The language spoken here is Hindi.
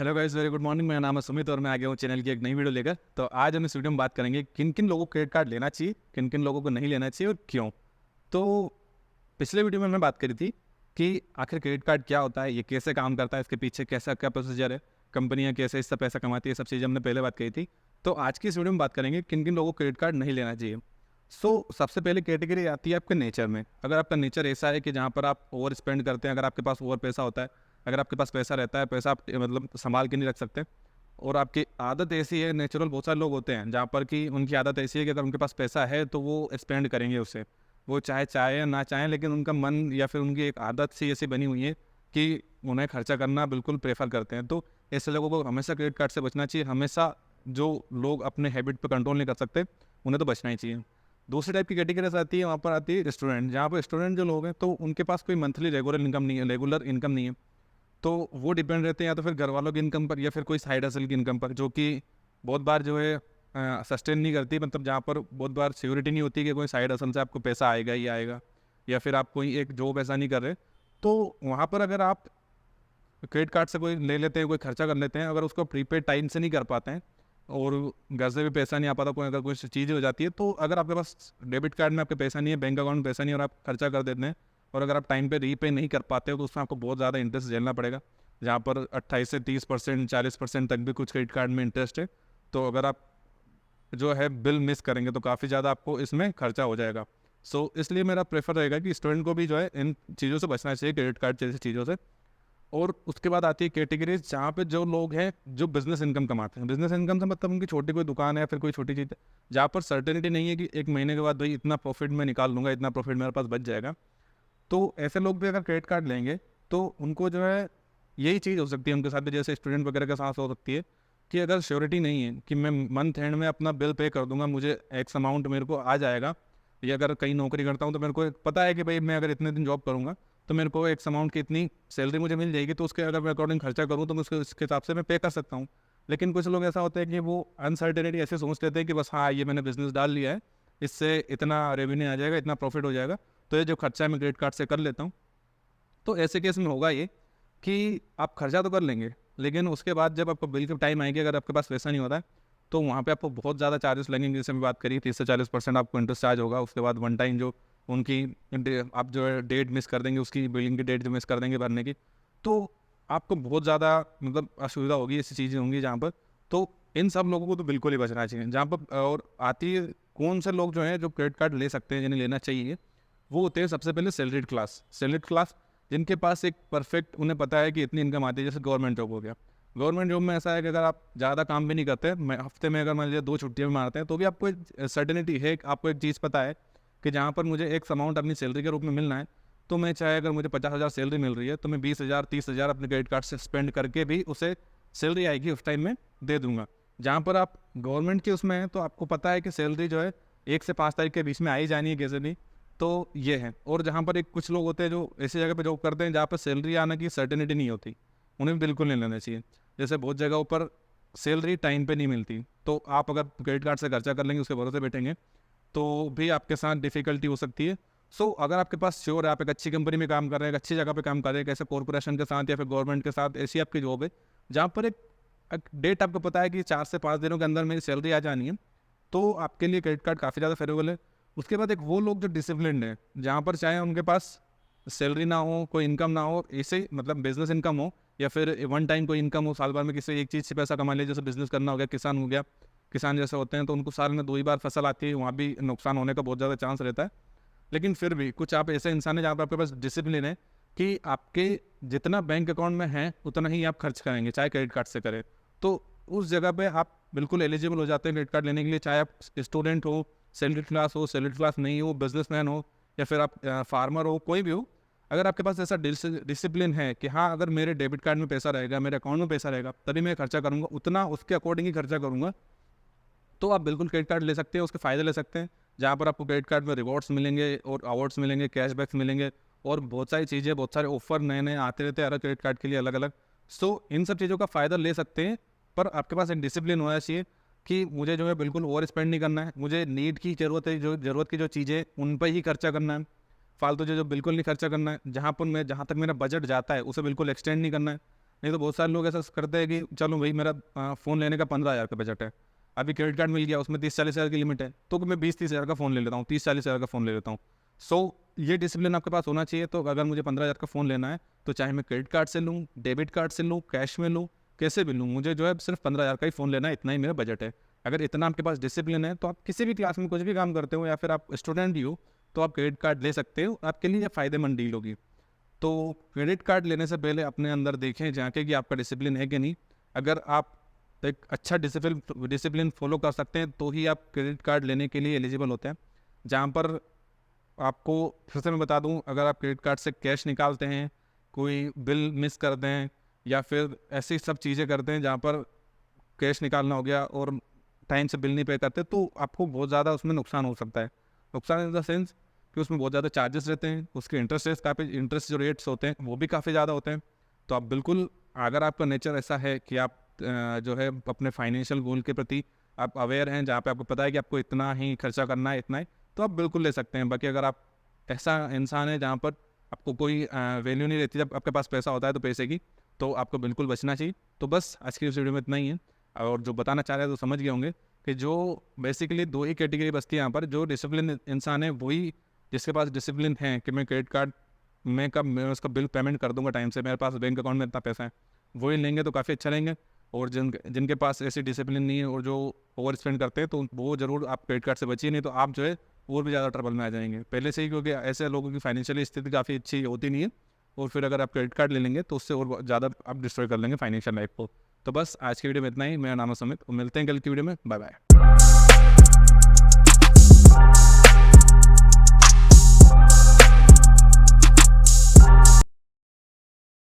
Hello guys, very good morning. मेरा नाम है सुमित और मैं आ गया हूँ चैनल की एक नई वीडियो लेकर। तो आज हम इस वीडियो में बात करेंगे किन किन लोगों को क्रेडिट कार्ड लेना चाहिए, किन किन लोगों को नहीं लेना चाहिए और क्यों। तो पिछले वीडियो में हमने बात करी थी कि आखिर क्रेडिट कार्ड क्या होता है, ये कैसे काम करता है, इसके पीछे कैसा क्या प्रोसीजर है, कंपनियाँ कैसे इससे पैसा कमाती है, सब चीज़ें हमने पहले बात करी थी। तो आज की इस वीडियो में बात करेंगे किन किन लोगों को क्रेडिट कार्ड नहीं लेना चाहिए। सबसे पहले कैटेगरी आती है आपके नेचर में। अगर आपका नेचर ऐसा है कि जहाँ पर आप ओवर स्पेंड करते हैं, अगर आपके पास ओवर पैसा होता है, अगर आपके पास पैसा रहता है, पैसा आप मतलब संभाल के नहीं रख सकते, और आपकी आदत ऐसी है, नेचुरल बहुत सारे लोग होते हैं जहाँ पर कि उनकी आदत ऐसी है कि अगर उनके पास पैसा है तो वो स्पेंड करेंगे उसे, वो चाहे चाहे या ना चाहें, लेकिन उनका मन या फिर उनकी एक आदत सी ऐसी बनी हुई है कि उन्हें खर्चा करना बिल्कुल प्रेफर करते हैं। तो ऐसे लोगों को हमेशा क्रेडिट कार्ड से बचना चाहिए। हमेशा जो लोग अपने हैबिट पर कंट्रोल नहीं कर सकते उन्हें तो बचना ही चाहिए। दूसरी टाइप की कैटेगरीज आती है, वहाँ पर आती है स्टूडेंट। जहाँ पर स्टूडेंट जो लोग हैं तो उनके पास कोई मंथली रेगुलर इनकम नहीं है, तो वो डिपेंड रहते हैं या तो फिर घर वालों की इनकम पर या फिर कोई साइड हसल की इनकम पर, जो कि बहुत बार जो है सस्टेन नहीं करती। मतलब जहाँ पर बहुत बार सिक्योरिटी नहीं होती कि कोई साइड हसल से आपको पैसा आएगा ही आएगा, या फिर आप कोई एक जॉब ऐसा नहीं कर रहे। तो वहाँ पर अगर आप क्रेडिट कार्ड से कोई ले लेते हैं, कोई खर्चा कर लेते हैं, अगर उसको प्रीपेड टाइम से नहीं कर पाते हैं और घर से भी पैसा नहीं आ पाता, कोई अगर कोई चीज़ हो जाती है, तो अगर आपके पास डेबिट कार्ड में आपके पैसा नहीं है, बैंक अकाउंट में पैसा नहीं है और आप खर्चा कर देते हैं, और अगर आप टाइम पे रीपे नहीं कर पाते हो तो उसमें आपको बहुत ज़्यादा इंटरेस्ट झेलना पड़ेगा, जहाँ पर 28 से 30%, 40% तक भी कुछ क्रेडिट कार्ड में इंटरेस्ट है। तो अगर आप जो है बिल मिस करेंगे तो काफ़ी ज़्यादा आपको इसमें खर्चा हो जाएगा। इसलिए मेरा प्रेफर रहेगा कि स्टूडेंट को भी जो है इन चीज़ों से बचना चाहिए, क्रेडिट कार्ड जैसी चीज़ों से। और उसके बाद आती है कैटेगरीज जहाँ पे जो लोग हैं जो बिजनेस इनकम कमाते हैं। बिजनेस इनकम से मतलब उनकी छोटी कोई दुकान है या फिर कोई छोटी चीज़ है, जहाँ पर सर्टेनिटी नहीं है कि एक महीने के बाद भाई इतना प्रॉफिट मैं निकाल लूँगा, इतना प्रॉफिट मेरे पास बच जाएगा। तो ऐसे लोग भी अगर क्रेडिट कार्ड लेंगे तो उनको जो है यही चीज़ हो सकती है उनके साथ भी, जैसे स्टूडेंट वगैरह के साथ हो सकती है कि अगर श्योरिटी नहीं है कि मैं मंथ एंड में अपना बिल पे कर दूंगा, मुझे एक्स अमाउंट मेरे को आ जाएगा, या अगर कहीं नौकरी करता हूँ तो मेरे को पता है कि भाई मैं अगर इतने दिन जॉब करूँगा तो मेरे को एक्स अमाउंट की इतनी सैलरी मुझे मिल जाएगी, तो उसके अगर मैं अकॉर्डिंग खर्चा करूँ तो मैं उसके हिसाब से मैं पे कर सकता हूँ। लेकिन कुछ लोग ऐसा होता है कि वो अनसर्टेनिटी ऐसे सोच लेते हैं कि बस हाँ ये मैंने बिजनेस डाल लिया है, इससे इतना रेवेन्यू आ जाएगा, इतना प्रॉफिट हो जाएगा, तो ये जो खर्चा है मैं क्रेडिट कार्ड से कर लेता हूँ। तो ऐसे केस में होगा ये कि आप खर्चा तो कर लेंगे, लेकिन उसके बाद जब आपको बिल का टाइम आएगी, अगर आपके पास पैसा नहीं होता है तो वहाँ पे आपको बहुत ज़्यादा चार्जेस लगेंगे। जैसे मैं बात करी 30 से 40% आपको इंटरेस्ट चार्ज होगा। उसके बाद वन टाइम जो उनकी आप जो है डेट मिस कर देंगे, उसकी बिलिंग की डेट जो मिस कर देंगे भरने की, तो आपको बहुत ज़्यादा मतलब असुविधा होगी, ऐसी चीज़ें होंगी जहाँ पर। तो इन सब लोगों को तो बिल्कुल ही बचना चाहिए जहाँ पर। और आती है कौन से लोग जो हैं जो क्रेडिट कार्ड ले सकते हैं, जिन्हें लेना चाहिए, वो होते हैं सबसे पहले सैलरीड क्लास, जिनके पास एक परफेक्ट उन्हें पता है कि इतनी इनकम आती है। जैसे गवर्नमेंट जॉब हो गया, गवर्नमेंट जॉब में ऐसा है कि अगर आप ज़्यादा काम भी नहीं करते, हफ्ते में अगर मान लीजिए 2 छुट्टियाँ भी मारते हैं, तो भी आपको एक सर्टेनिटी है, आपको एक चीज़ पता है कि जहाँ पर मुझे एक अमाउंट अपनी सैलरी के रूप में मिलना है, तो मैं चाहे अगर मुझे 50,000 सैलरी मिल रही है तो मैं 20,000 30,000 अपने क्रेडिट कार्ड से स्पेंड करके भी उसे सैलरी आएगी उस टाइम में दे दूंगा। जहाँ पर आप गवर्नमेंट के उसमें हैं तो आपको पता है कि सैलरी जो है 1 से 5 तारीख के बीच में आ ही जानी है कैसे भी। तो ये है। और जहाँ पर एक कुछ लोग होते हैं जो ऐसी जगह पे जॉब करते हैं जहाँ पर सैलरी आने की सर्टेनिटी नहीं होती, उन्हें बिल्कुल नहीं लेना चाहिए। जैसे बहुत जगहों पर सैलरी टाइम पे नहीं मिलती, तो आप अगर क्रेडिट कार्ड से खर्चा कर लेंगे, उसके भरोसे बैठेंगे, तो भी आपके साथ डिफ़िकल्टी हो सकती है। अगर आपके पास श्योर है, आप एक अच्छी कंपनी में काम कर रहे हैं, एक अच्छी जगह पे काम कर रहे हैं, कैसे कॉर्पोरेशन के साथ या फिर गवर्नमेंट के साथ, ऐसी आपकी जॉब है जहाँ पर एक डेट आपको पता है कि 4 से 5 दिनों के अंदर मेरी सैलरी आ जानी है, तो आपके लिए क्रेडिट कार्ड काफ़ी ज़्यादा फेवरेबल है। उसके बाद एक वो लोग जो डिसिप्लिन्ड है, जहाँ पर चाहे उनके पास सैलरी ना हो, कोई इनकम ना हो, ऐसे मतलब बिजनेस इनकम हो या फिर वन टाइम कोई इनकम हो, साल भर में किसी एक चीज़ से पैसा कमा लिया, जैसे बिजनेस करना हो गया, किसान हो गया। किसान जैसे होते हैं तो उनको साल में 2 ही बार फसल आती है, वहाँ भी नुकसान होने का बहुत ज़्यादा चांस रहता है। लेकिन फिर भी कुछ आप ऐसे इंसान हैं जहाँ पर आपके पास डिसिप्लिन है कि आपके जितना बैंक अकाउंट में है उतना ही आप खर्च करेंगे, चाहे क्रेडिट कार्ड से करें। तो उस जगह पे आप बिल्कुल एलिजिबल हो जाते हैं क्रेडिट कार्ड लेने के लिए, चाहे आप स्टूडेंट हो, सैलरी क्लास हो, सैलरी क्लास नहीं हो, बिजनेसमैन हो, या फिर आप फार्मर हो, कोई भी हो। अगर आपके पास ऐसा डिसिप्लिन है कि हाँ अगर मेरे डेबिट कार्ड में पैसा रहेगा, मेरे अकाउंट में पैसा रहेगा, तभी मैं खर्चा करूँगा, उतना उसके अकॉर्डिंग ही खर्चा करूँगा, तो आप बिल्कुल क्रेडिट कार्ड ले सकते हैं, उसके फ़ायदे ले सकते हैं। जहाँ पर आपको क्रेडिट कार्ड में रिवॉर्ड्स मिलेंगे और अवार्ड्स मिलेंगे, कैशबैक्स मिलेंगे, और बहुत सारी चीज़ें, बहुत सारे ऑफर नए-नए आते रहते हैं हर क्रेडिट कार्ड के लिए अलग-अलग। इन सब चीज़ों का फ़ायदा ले सकते हैं, पर आपके पास एक डिसिप्लिन होना चाहिए कि मुझे जो है बिल्कुल ओवर स्पेंड नहीं करना है। मुझे नीड की ज़रूरत है, जो ज़रूरत की जो चीज़ें उन पर ही खर्चा करना है। फालतू चीज़ों बिल्कुल नहीं खर्चा करना है। जहाँ तक मेरा बजट जाता है उसे बिल्कुल एक्सटेंड नहीं करना है। नहीं तो बहुत सारे लोग ऐसा करते हैं कि चलो भाई मेरा फ़ोन लेने का 15,000 का बजट है, अभी क्रेडिट कार्ड मिल गया, उसमें 30-40 हज़ार की लिमिट है, तो मैं 20-30 हज़ार का फ़ोन ले लेता हूँ, 30-40 हज़ार का फ़ोन ले लेता हूँ। सो ये डिसिप्लिन आपके पास होना चाहिए। तो अगर मुझे 15,000 का फ़ोन लेना है, तो चाहे मैं क्रेडिट कार्ड से लूँ, डेबिट कार्ड से लूँ, कैश में लूँ, कैसे भी लूँ, मुझे जो है सिर्फ 15,000 का ही फ़ोन लेना है, इतना ही मेरा बजट है। अगर इतना आपके पास डिसिप्लिन है, तो आप किसी भी क्लास में कुछ भी काम करते हो या फिर आप स्टूडेंट ही हो, तो आप क्रेडिट कार्ड ले सकते हो, आपके लिए फ़ायदेमंद डील होगी। तो क्रेडिट कार्ड लेने से पहले अपने अंदर देखें, झाँकें कि आपका डिसिप्लिन है कि नहीं। अगर आप एक अच्छा डिसिप्लिन फॉलो कर सकते हैं, तो ही आप क्रेडिट कार्ड लेने के लिए एलिजिबल होते हैं। जहाँ पर आपको फिर से मैं बता दूं, अगर आप क्रेडिट कार्ड से कैश निकालते हैं, कोई बिल मिस कर दें या फिर ऐसी सब चीज़ें करते हैं जहाँ पर कैश निकालना हो गया और टाइम से बिल नहीं पे करते, तो आपको बहुत ज़्यादा उसमें नुकसान हो सकता है। नुकसान इन द सेंस कि उसमें बहुत ज़्यादा चार्जेस रहते हैं, उसके इंटरेस्ट जो रेट्स होते हैं वो भी काफ़ी ज़्यादा होते हैं। तो आप बिल्कुल, अगर आपका नेचर ऐसा है कि आप जो है अपने फाइनेंशियल गोल के प्रति आप अवेयर हैं, जहाँ पे आपको पता है कि आपको इतना ही खर्चा करना है, इतना ही, तो आप बिल्कुल ले सकते हैं। बाकी अगर आप ऐसा इंसान है जहाँ पर आपको कोई वैल्यू नहीं रहती जब आपके पास पैसा होता है, तो पैसे की, तो आपको बिल्कुल बचना चाहिए। तो बस आज की इस वीडियो में इतना ही है। और जो बताना चाह रहे हैं तो समझ गए होंगे कि जो बेसिकली दो ही कैटेगरी बचती है यहाँ पर। जो डिसिप्लिन इंसान है वही, जिसके पास डिसिप्लिन है कि मैं क्रेडिट कार्ड मैं कब मैं उसका बिल पेमेंट कर दूंगा टाइम से, मेरे पास बैंक अकाउंट में इतना पैसा है, वही लेंगे तो काफ़ी अच्छा लेंगे। और जिनके पास ऐसी डिसिप्लिन नहीं है और जो ओवर स्पेंड करते हैं, तो वो ज़रूर आप क्रेडिट कार्ड से बचिए, नहीं तो आप जो है और भी ज़्यादा ट्रबल में आ जाएंगे पहले से ही, क्योंकि ऐसे लोगों की फाइनेंशियली स्थिति काफ़ी अच्छी होती नहीं है। और फिर अगर आप क्रेडिट कार्ड ले लेंगे तो उससे और ज़्यादा आप डिस्ट्रॉय कर लेंगे फाइनेंशियल लाइफ को। तो बस आज की वीडियो में इतना ही। मेरा नाम है सुमित, मिलते हैं कल की वीडियो में। Bye bye.